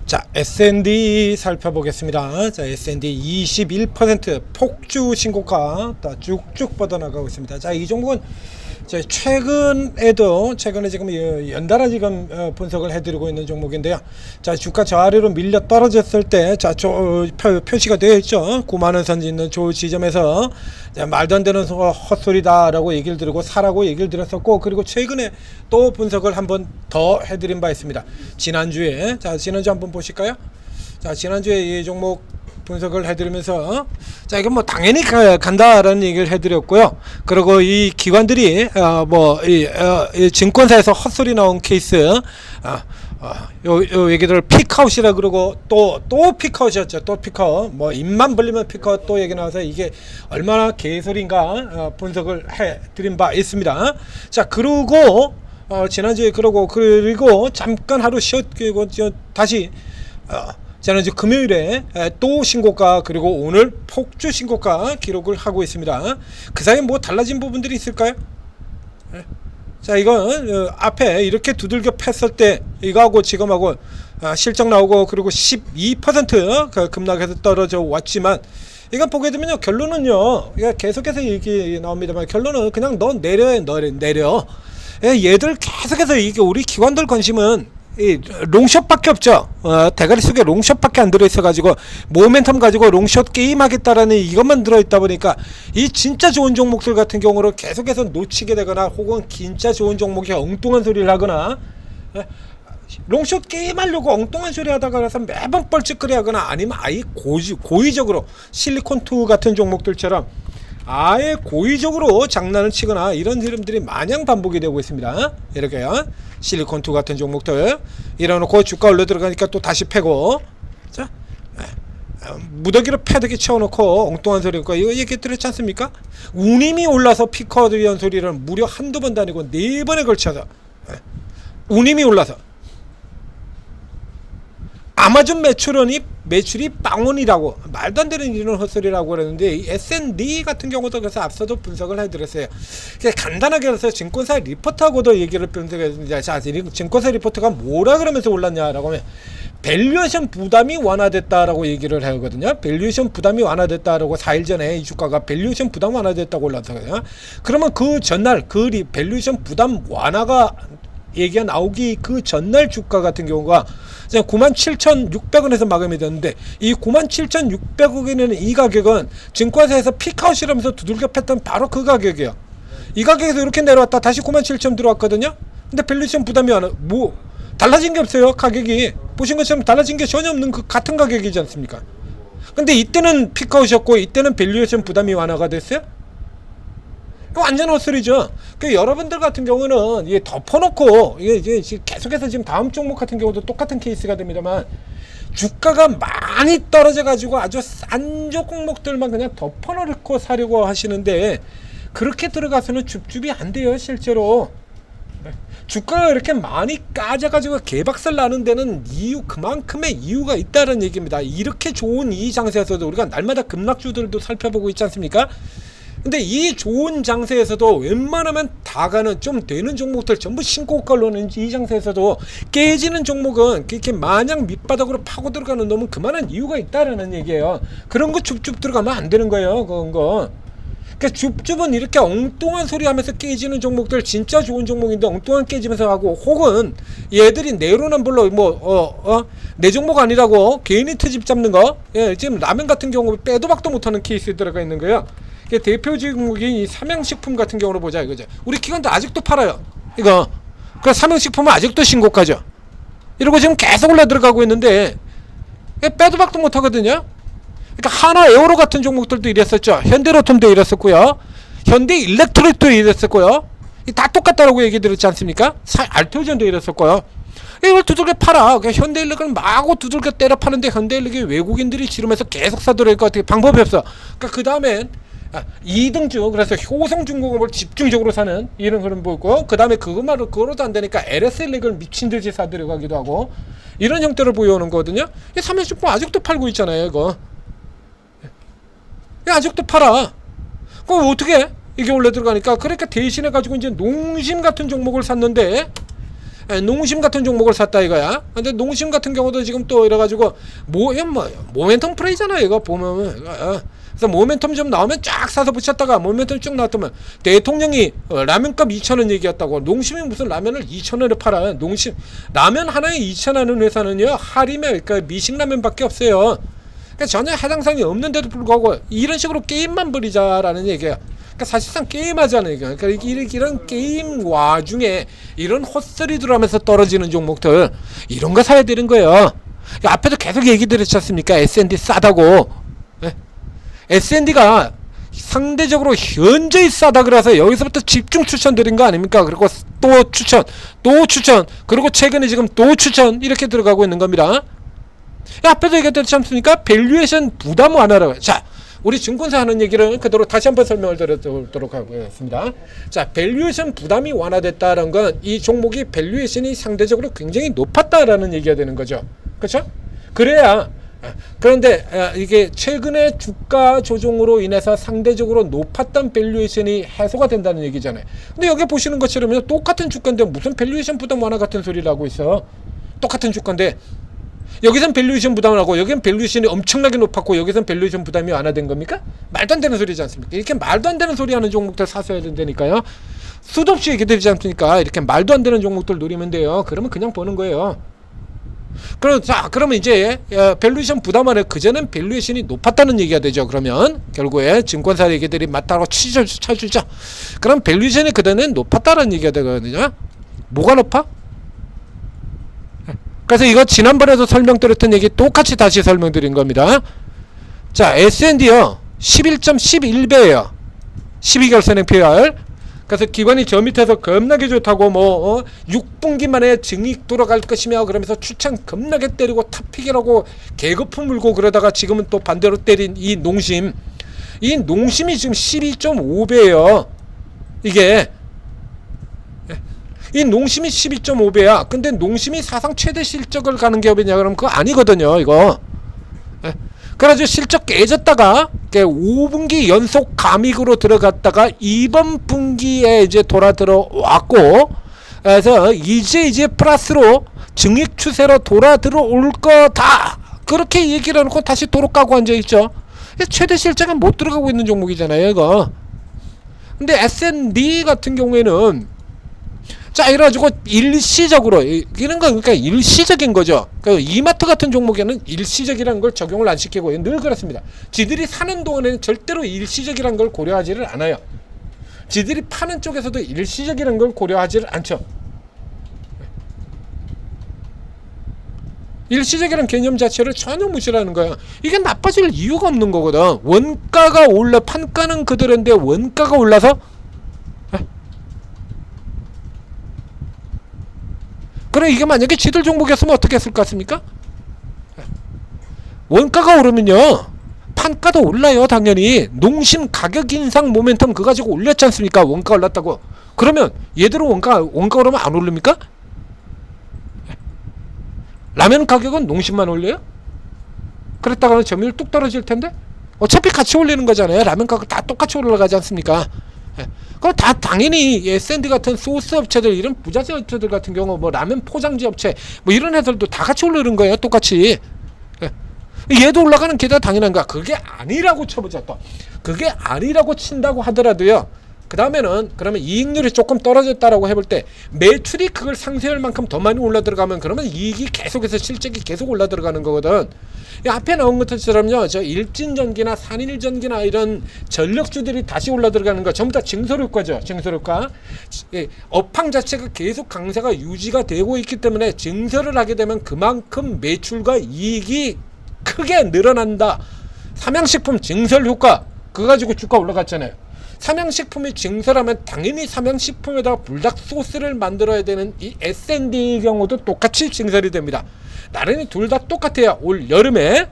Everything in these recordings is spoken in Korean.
자, S&D 살펴보겠습니다. 자, S&D 21% 폭주 신고가 쭉쭉 뻗어나가고 있습니다. 자, 이 종목은 최근에 지금 연달아 지금 분석을 해드리고 있는 종목인데요. 자, 주가 저 아래로 밀려 떨어졌을 때, 자, 표시가 되어 있죠. 9만원 선 있는 저 지점에서 말도 안 되는 헛소리다라고 얘기를 드리고 사라고 얘기를 드렸었고, 그리고 최근에 또 분석을 한번 더 해드린 바 있습니다. 지난주에, 자, 지난주 한번 보실까요? 자, 지난주에 이 종목 분석을 해드리면서, 자, 이건 뭐 당연히 간다라는 얘기를 해드렸고요. 그리고 이 기관들이 이 증권사에서 헛소리 나온 케이스, 요 얘기들을 픽아웃이라 그러고 또 픽아웃이었죠. 또 픽아웃, 뭐 입만 벌리면 픽아웃 또 얘기 나와서 이게 얼마나 개소리인가 분석을 해드린 바 있습니다. 자, 그리고 지난주에 그리고 잠깐 하루 쉬었고 다시 지난주 금요일에 또 신고가, 그리고 오늘 폭주 신고가 기록을 하고 있습니다. 그 사이에 뭐 달라진 부분들이 있을까요? 자, 이건 앞에 이렇게 두들겨 팼을 때 이거하고 지금하고 실적 나오고 그리고 12% 급락해서 떨어져 왔지만, 이건 보게 되면요, 결론은요, 계속해서 얘기 나옵니다만 결론은 그냥 너 내려. 얘들 계속해서 이게 우리 기관들 관심은 이 롱숏밖에 없죠. 대가리 속에 롱숏밖에 안 들어있어가지고 모멘텀 가지고 롱숏 게임하겠다라는 이것만 들어있다 보니까 이 진짜 좋은 종목들 같은 경우를 계속해서 놓치게 되거나, 혹은 진짜 좋은 종목이 엉뚱한 소리를 하거나, 롱숏 게임하려고 엉뚱한 소리 하다가 그래서 매번 뻘짓거리 하거나, 아니면 아예 고의적으로 실리콘2 같은 종목들처럼 아예 고의적으로 장난을 치거나, 이런 흐름들이 마냥 반복이 되고 있습니다. 이렇게요. 실리콘2 같은 종목들 이래놓고 주가 올려 들어가니까 또 다시 패고, 자, 무더기로 패대기 채워놓고 엉뚱한 소리, 이거 얘기 들었지 않습니까? 운임이 올라서 피커드리한 소리를 무려 한두 번도 아니고 4번에 걸쳐서, 운임이 올라서 아마존 매출이 빵원이라고 말도 안 되는 이런 헛소리라고 그러는데, 이 S&D 같은 경우도 그래서 앞서도 분석을 해드렸어요. 간단하게 해서 증권사 리포트하고도 얘기를 분석했는데, 자, 증권사 리포트가 뭐라 그러면서 올랐냐라고 하면 밸류에이션 부담이 완화됐다라고 얘기를 하거든요. 밸류에이션 부담이 완화됐다라고 4일 전에 이 주가가 밸류에이션 부담 완화됐다고 올랐거든요. 그러면 그 전날 밸류에이션 부담 완화가 얘기가 나오기 그 전날 주가 같은 경우가 97,600원에서 마감이 됐는데, 이 97,600원이라는 이 가격은 증권사에서 픽아웃이라면서 두들겨 팼던 바로 그 가격이에요. 이 가격에서 이렇게 내려왔다 다시 97,000 들어왔거든요. 근데 밸류에이션 부담이 달라진 게 없어요. 가격이 보신 것처럼 달라진 게 전혀 없는 그 같은 가격이지 않습니까? 근데 이때는 픽아웃이었고 이때는 밸류에이션 부담이 완화가 됐어요. 완전 헛소리죠. 여러분들 같은 경우는 이게 덮어놓고, 이게 계속해서 지금 다음 종목 같은 경우도 똑같은 케이스가 됩니다만, 주가가 많이 떨어져 가지고 아주 싼 종목들만 그냥 덮어놓고 사려고 하시는데, 그렇게 들어가서는 줍줍이 안 돼요. 실제로 주가가 이렇게 많이 까져가지고 개박살 나는 데는 그만큼의 이유가 있다는 얘기입니다. 이렇게 좋은 이 장세에서도 우리가 날마다 급락주들도 살펴보고 있지 않습니까? 근데 이 좋은 장세에서도 웬만하면 다 가는 좀 되는 종목들 전부 신고가로는 이 장세에서도 깨지는 종목은 그렇게 마냥 밑바닥으로 파고 들어가는 놈은 그만한 이유가 있다라는 얘기예요. 그런 거 줍줍 들어가면 안 되는 거예요. 그런 거. 그러니까 줍줍은 이렇게 엉뚱한 소리 하면서 깨지는 종목들, 진짜 좋은 종목인데 엉뚱한 깨지면서 하고, 혹은 얘들이 내로남불로 내 종목 아니라고 개인이 트집 잡는 거, 지금 라면 같은 경우 빼도 박도 못하는 케이스에 들어가 있는 거예요. 대표 종목이 이 삼양식품 같은 경우로 보자 이거죠. 우리 기관도 아직도 팔아요. 이거. 그 삼양식품은 아직도 신고가죠. 이러고 지금 계속 올라 들어가고 있는데 빼도 박도 못 하거든요. 그러니까 하나 에어로 같은 종목들도 이랬었죠. 현대로톰도 이랬었고요. 현대일렉트릭도 이랬었고요. 다 똑같다라고 얘기 들었지 않습니까? 알테오젠도 이랬었고요. 이걸 두들겨 팔아. 현대일렉을 마구 두들겨 때려 파는데 현대일렉이 외국인들이 지르면서 계속 사들어니까 어떻게 방법이 없어. 그러니까 그 다음엔 2등주, 그래서 효성중공업을 집중적으로 사는 이런 흐름 보이고, 그 다음에 그거로도 안 되니까 LS일렉을 미친듯이 사들여가기도 하고, 이런 형태를 보여오는 거거든요. 이 삼양식품 아직도 팔고 있잖아요. 이거 아직도 팔아. 그럼 어떻게 이게 올려 들어가니까, 그러니까 대신해 가지고 이제 농심 같은 종목을 샀는데, 농심 같은 종목을 샀다 이거야. 근데 농심 같은 경우도 지금 또 이래가지고 모멘텀 플레이잖아 이거 보면. 그래서 모멘텀 좀 나오면 쫙 사서 붙였다가 모멘텀 쭉 나왔다면 대통령이 라면값 2,000원 얘기했다고. 농심이 무슨 라면을 2,000원에 팔아. 농심 라면 하나에 2,000원 회사는요 하림에 그러니까 미식라면밖에 없어요. 그러니까 전혀 해당성이 없는데도 불구하고 이런 식으로 게임만 벌이자라는 얘기야. 그러니까 사실상 게임하자는 얘기야. 그러니까 이런 게임 와중에 이런 헛소리들 하면서 떨어지는 종목들 이런 거 사야 되는 거예요. 그러니까 앞에도 계속 얘기 드렸지 않습니까? S&D 싸다고. 네? S&D가 상대적으로 현저히 싸다 그래서 여기서부터 집중 추천드린 거 아닙니까? 그리고 또 추천 그리고 최근에 지금 또 추천 이렇게 들어가고 있는 겁니다. 앞에도 얘기했지 않습니까? 밸류에이션 부담 완화라고. 자, 우리 증권사 하는 얘기를 그대로 다시 한번 설명을 드리도록 하겠습니다. 자, 밸류에이션 부담이 완화됐다는 건 이 종목이 밸류에이션이 상대적으로 굉장히 높았다라는 얘기가 되는 거죠. 그렇죠? 그래야 그런데 이게 최근에 주가 조정으로 인해서 상대적으로 높았던 밸류에이션이 해소가 된다는 얘기잖아요. 근데 여기 보시는 것처럼 똑같은 주가인데 무슨 밸류에이션 부담 완화 같은 소리를 하고 있어. 똑같은 주가인데 여기선 밸류에이션 부담을 하고 여기는 밸류에이션이 엄청나게 높았고 여기선 밸류에이션 부담이 완화된 겁니까? 말도 안 되는 소리지 않습니까? 이렇게 말도 안 되는 소리 하는 종목들 사셔야 된다니까요. 수도 없이 얘기 드리지 않습니까? 이렇게 말도 안 되는 종목들 노리면 돼요. 그러면 그냥 보는 거예요. 그러면 이제 밸류에이션 부담 안에 그전엔 밸류에이션이 높았다는 얘기가 되죠. 그러면 결국에 증권사 얘기들이 맞다고 쳐주죠. 그럼 밸류에이션이 그전엔 높았다는 얘기가 되거든요. 뭐가 높아? 그래서 이거 지난번에도 설명드렸던 얘기 똑같이 다시 설명드린 겁니다. 자, S&D요 11.11배예요 12결선행 PER. 그래서 기관이 저 밑에서 겁나게 좋다고 6분기 만에 증익 돌아갈 것이며 그러면서 추천 겁나게 때리고 탑픽이라고 개거품 물고 그러다가 지금은 또 반대로 때린 이 농심이 지금 12.5배예요 이게. 이 농심이 12.5배야. 근데 농심이 사상 최대 실적을 가는 기업이냐 그러면 그거 아니거든요 이거. 그래가지고 실적 깨졌다가 5분기 연속 감익으로 들어갔다가 이번 분기에 이제 돌아 들어왔고, 그래서 이제 플러스로 증액 추세로 돌아 들어올 거다 그렇게 얘기를 해놓고 다시 도로 까고 앉아있죠. 최대 실적은 못 들어가고 있는 종목이잖아요 이거. 근데 S&D 같은 경우에는 자, 이래가지고 일시적으로 이런 거 그러니까 일시적인 거죠. 그러니까 이마트 같은 종목에는 일시적이라는 걸 적용을 안 시키고 늘 그렇습니다. 지들이 사는 동안에는 절대로 일시적이라는 걸 고려하지를 않아요. 지들이 파는 쪽에서도 일시적이라는 걸 고려하지를 않죠. 일시적이라는 개념 자체를 전혀 무시하는 거야. 이게 나빠질 이유가 없는 거거든. 원가가 올라 판가는 그대로인데 원가가 올라서 그래 이게 만약에 지들 종목이었으면 어떻게 했을 것 같습니까? 원가가 오르면요 판가도 올라요. 당연히 농심 가격 인상 모멘텀 그거 가지고 올렸지 않습니까? 원가 올랐다고. 그러면 얘들은 원가 오르면 안 오릅니까? 라면 가격은 농심만 올려요? 그랬다가는 점유율 뚝 떨어질 텐데 어차피 같이 올리는 거잖아요. 라면 가격 다 똑같이 올라가지 않습니까? 그럼 다 당연히 S&D 같은 소스 업체들 이런 부자재 업체들 같은 경우 라면 포장지 업체 이런 애들도 다 같이 오르는 거예요. 똑같이. 얘도 올라가는 게 다 당연한 거야. 그게 아니라고 쳐보자 또. 그게 아니라고 친다고 하더라도요. 그 다음에는 그러면 이익률이 조금 떨어졌다라고 해볼 때 매출이 그걸 상쇄할 만큼 더 많이 올라 들어가면 그러면 이익이 계속해서 실적이 계속 올라 들어가는 거거든. 앞에 나온 것처럼요, 저 일진전기나 산일전기나 이런 전력주들이 다시 올라 들어가는 거 전부 다 증설효과죠. 증설효과. 업황 자체가 계속 강세가 유지가 되고 있기 때문에 증설을 하게 되면 그만큼 매출과 이익이 크게 늘어난다. 삼양식품 증설효과 그거 가지고 주가 올라갔잖아요. 삼양식품이 증설하면 당연히 삼양식품에다가 불닭 소스를 만들어야 되는 이 S&D 경우도 똑같이 증설이 됩니다. 나란히 둘 다 똑같아요. 올 여름에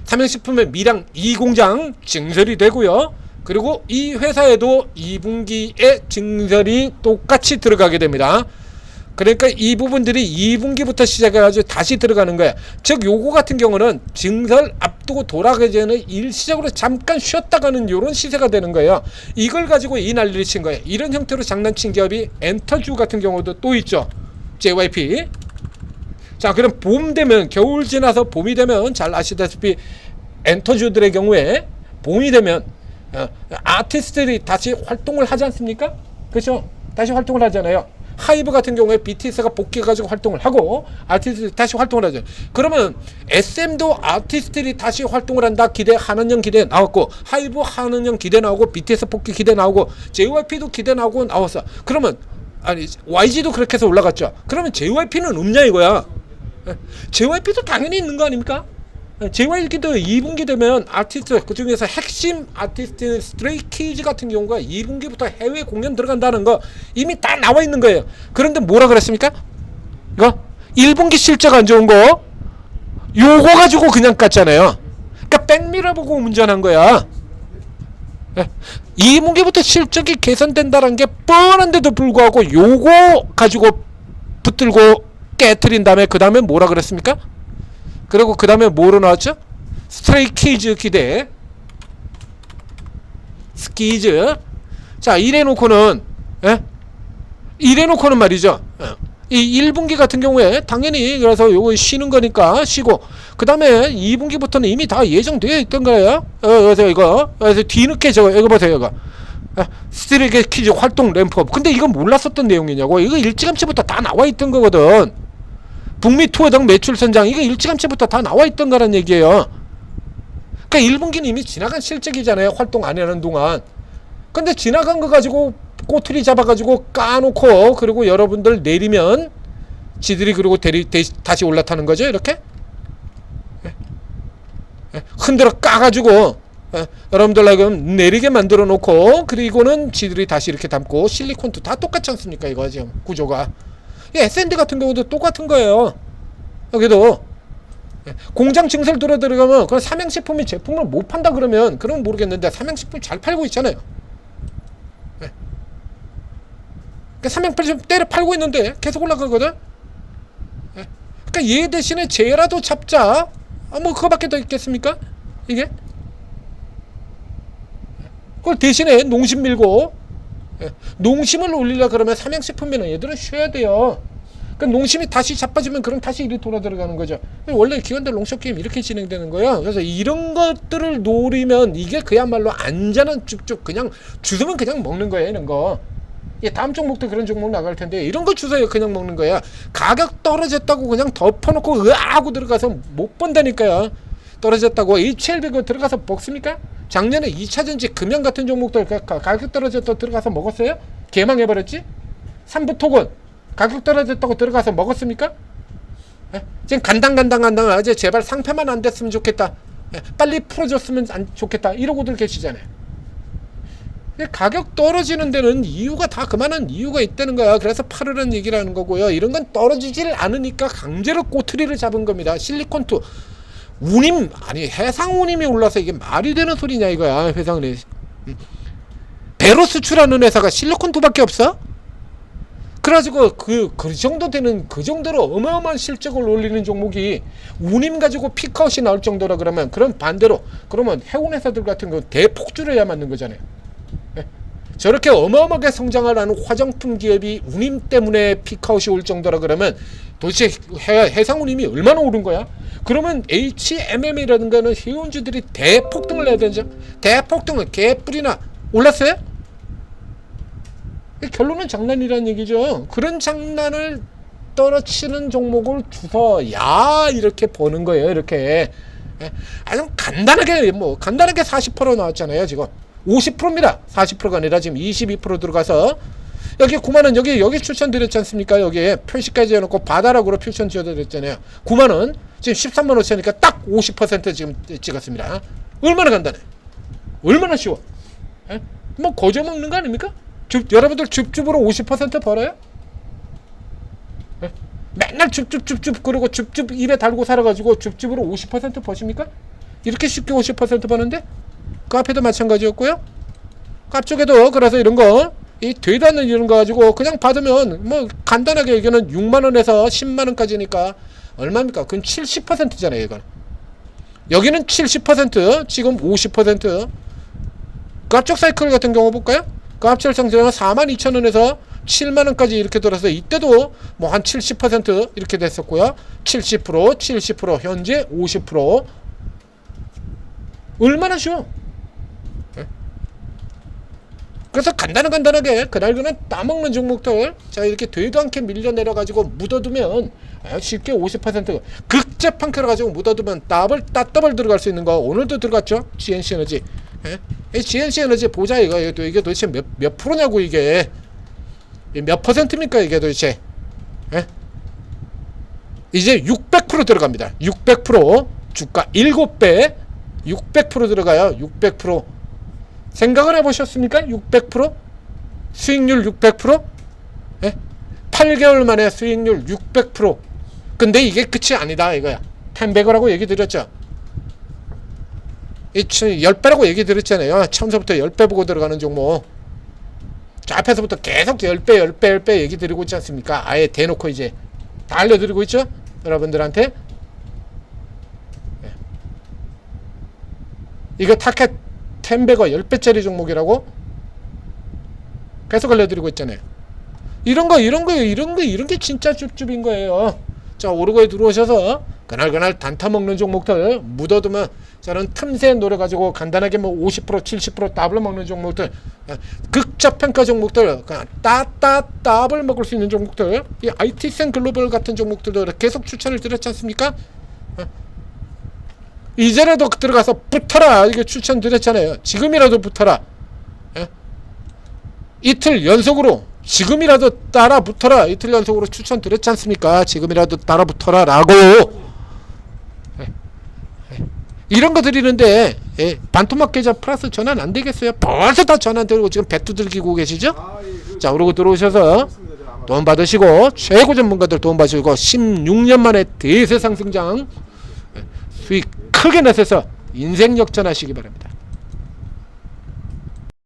삼양식품의 밀양 2공장 증설이 되고요. 그리고 이 회사에도 2분기에 증설이 똑같이 들어가게 됩니다. 그러니까 이 부분들이 2분기부터 시작해가지고 다시 들어가는 거야. 즉 요거 같은 경우는 증설 앞두고 돌아가기 전에 일시적으로 잠깐 쉬었다 가는 요런 시세가 되는 거예요. 이걸 가지고 이 난리를 친 거예요. 이런 형태로 장난친 기업이 엔터주 같은 경우도 또 있죠. JYP. 자, 그럼 봄 되면, 겨울 지나서 봄이 되면 잘 아시다시피 엔터주들의 경우에 봄이 되면 아티스트들이 다시 활동을 하지 않습니까? 그렇죠? 다시 활동을 하잖아요. 하이브 같은 경우에 BTS가 복귀해가지고 활동을 하고 아티스트들이 다시 활동을 하죠. 그러면 SM도 아티스트들이 다시 활동을 한다 기대, 한은영 기대 나왔고, 하이브 한은영 기대 나오고, BTS 복귀 기대 나오고, JYP도 기대 나오고 나왔어. 그러면 아니 YG도 그렇게 해서 올라갔죠. 그러면 JYP는 없냐 이거야. JYP도 당연히 있는 거 아닙니까? JYP도 2분기 되면 아티스트, 그 중에서 핵심 아티스트 스트레이키즈 같은 경우가 2분기부터 해외 공연 들어간다는 거 이미 다 나와 있는 거예요. 그런데 뭐라 그랬습니까? 이거 1분기 실적 안 좋은 거 요거 가지고 그냥 깠잖아요. 그러니까 백미러 보고 운전한 거야. 2분기부터 실적이 개선된다는 게 뻔한데도 불구하고 요거 가지고 붙들고 깨트린 다음에 그 다음에 뭐라 그랬습니까? 그리고 그 다음에 뭐로 나왔죠? 스트레이키즈 기대, 스키즈. 자, 이래놓고는 이래놓고는 말이죠. 이 1분기 같은 경우에 당연히 그래서 요거 쉬는 거니까 쉬고, 그 다음에 2분기부터는 이미 다 예정되어 있던 거예요. 그래서 이거 그래서 뒤늦게 이거 보세요. 이거 스트레이키즈 활동 램프업. 근데 이건 몰랐었던 내용이냐고. 이거 일찌감치부터 다 나와 있던 거거든. 북미 투어 등 매출 선장, 이게 일찌감치부터 다 나와 있던 거란 얘기예요. 그러니까 1분기는 이미 지나간 실적이잖아요. 활동 안 하는 동안. 근데 지나간 거 가지고 꼬투리 잡아가지고 까놓고, 그리고 여러분들 내리면 지들이 그리고 다시 올라타는 거죠. 이렇게 흔들어 까가지고 여러분들 지금 내리게 만들어 놓고, 그리고는 지들이 다시 이렇게 담고, 실리콘도 다 똑같지 않습니까? 이거 지금 구조가. S&D 같은 경우도 똑같은 거예요. 여기도 공장 증설 들어가면 그 삼양식품이 제품을 못 판다 그러면 그러면 모르겠는데 삼양식품 잘 팔고 있잖아요. 그러니까 삼양식품 때려 팔고 있는데 계속 올라가거든. 그러니까 얘 대신에 쟤라도 잡자. 뭐 그거밖에 더 있겠습니까? 이게 그걸 대신에 농심 밀고, 농심을 올리려 그러면 삼양식품이나 얘들은 쉬어야 돼요. 그러니까 농심이 다시 자빠지면 그럼 다시 이리 돌아 들어가는 거죠. 원래 기관들 롱숏 게임 이렇게 진행되는 거예요. 그래서 이런 것들을 노리면 이게 그야말로 안전한 쭉쭉 그냥 주스면 그냥 먹는 거예요. 이런 거. 다음 종목도 그런 종목 나갈 텐데 이런 거 주세요. 그냥 먹는 거야. 가격 떨어졌다고 그냥 덮어놓고 으아하고 들어가서 못 본다니까요. 떨어졌다고 HLB 그 들어가서 먹습니까? 작년에 2차전지 금연 같은 종목들 가격 떨어졌다고 들어가서 먹었어요? 개망해버렸지? 삼부토건 가격 떨어졌다고 들어가서 먹었습니까? 지금 간당간당 이제 제발 상패만 안 됐으면 좋겠다. 빨리 풀어줬으면 좋겠다. 이러고들 계시잖아요. 가격 떨어지는 데는 이유가 다 그만한 이유가 있다는 거야. 그래서 팔으라는 얘기를 하는 거고요. 이런 건 떨어지질 않으니까 강제로 꼬투리를 잡은 겁니다. 실리콘2 운임, 아니 해상 운임이 올라서 이게 말이 되는 소리냐 이거야. 회상은 배로 수출하는 회사가 실리콘2밖에 없어? 그래가지고 그 정도 되는, 그 정도로 어마어마한 실적을 올리는 종목이 운임 가지고 피크아웃이 나올 정도라 그러면, 그럼 반대로 그러면 해운 회사들 같은 거 대폭주를 해야 맞는 거잖아요. 저렇게 어마어마하게 성장을 하는 화장품 기업이 운임 때문에 피크아웃이 올 정도라 그러면 도대체 해상 운임이 얼마나 오른 거야? 그러면 HMM이라든가는 해운주들이 대폭등을 해야 되죠. 대폭등은 개뿔이나 올랐어요? 결론은 장난이라는 얘기죠. 그런 장난을 떨어치는 종목을 주서야 이렇게 버는 거예요. 이렇게 아주 간단하게 간단하게 40% 나왔잖아요. 지금 50%입니다. 40%가 아니라 지금 22% 들어가서 여기 9만원 여기 추천드렸지 않습니까? 여기에 표시까지 해놓고 바다락으로 추천 지어드렸잖아요. 9만원 지금 13만원 치니까 딱 50% 지금 찍었습니다. 얼마나 간단해. 얼마나 쉬워. 뭐 거저 먹는 거 아닙니까? 여러분들 줍줍으로 50% 벌어요? 맨날 줍줍줍줍 그러고 줍줍 입에 달고 살아가지고 줍줍으로 50% 버십니까? 이렇게 쉽게 50% 버는데? 그 앞에도 마찬가지였고요. 그 앞쪽에도 그래서 이런 거 이 되도 않는 이런 거 가지고 그냥 받으면 뭐 간단하게 이거는 6만원에서 10만원까지니까 얼마입니까? 그건 70%잖아요 이건. 여기는 70%, 지금 50%. 그 앞쪽 사이클 같은 경우 볼까요? 그 앞쪽 상승은 42,000원에서 7만원까지 이렇게 돌아서 이때도 뭐 한 70% 이렇게 됐었고요. 70%, 현재 50%. 얼마나 쉬워. 그래서 간단하게 그날 따먹는 종목들, 자 이렇게 되도 않게 밀려 내려가지고 묻어두면 쉽게 50% 극재판크를 가지고 묻어두면 따더블 들어갈 수 있는 거. 오늘도 들어갔죠. GNC 에너지. 이 GNC 에너지 보자 이게 도대체 몇 프로냐고. 이게 몇 퍼센트입니까 이게 도대체. 이제 600% 들어갑니다. 600%. 주가 7배 600% 들어가요. 600%. 생각을 해보셨습니까? 600%? 수익률 600%? 8개월 만에 수익률 600%. 근데 이게 끝이 아니다 이거야. 10배라고 얘기 드렸죠. 이 10배라고 얘기 드렸잖아요. 처음부터 10배 보고 들어가는 종목. 자, 앞에서부터 계속 10배 얘기 드리고 있지 않습니까? 아예 대놓고 이제 다 알려드리고 있죠? 여러분들한테. 이거 타켓 10배가 10배짜리 종목이라고 계속 알려드리고 있잖아요. 이런 게 진짜 쭈쭈인 거예요. 자, 오르고에 들어오셔서 그날 단타 먹는 종목들 묻어두면 저는 틈새 노려가지고 간단하게 뭐 50% 70% 더블 먹는 종목들, 극저평가 종목들, 그냥 더블 먹을 수 있는 종목들, 이 IT센 글로벌 같은 종목들도 계속 추천을 드렸지 않습니까? 이제라도 들어가서 붙어라 이게 추천드렸잖아요. 지금이라도 붙어라. 이틀 연속으로 지금이라도 따라 붙어라 이틀 연속으로 추천드렸지 않습니까? 지금이라도 따라 붙어라 라고. 이런 거 드리는데 반토막 계좌 플러스 전환 안 되겠어요? 벌써 다 전환 되고 지금 배투 들기고 계시죠? 자, 그러고 들어오셔서 돈 받으시고 최고 전문가들 돈 받으시고 16년 만에 대세 상승장 수익 크게 내셔서 인생 역전하시기 바랍니다.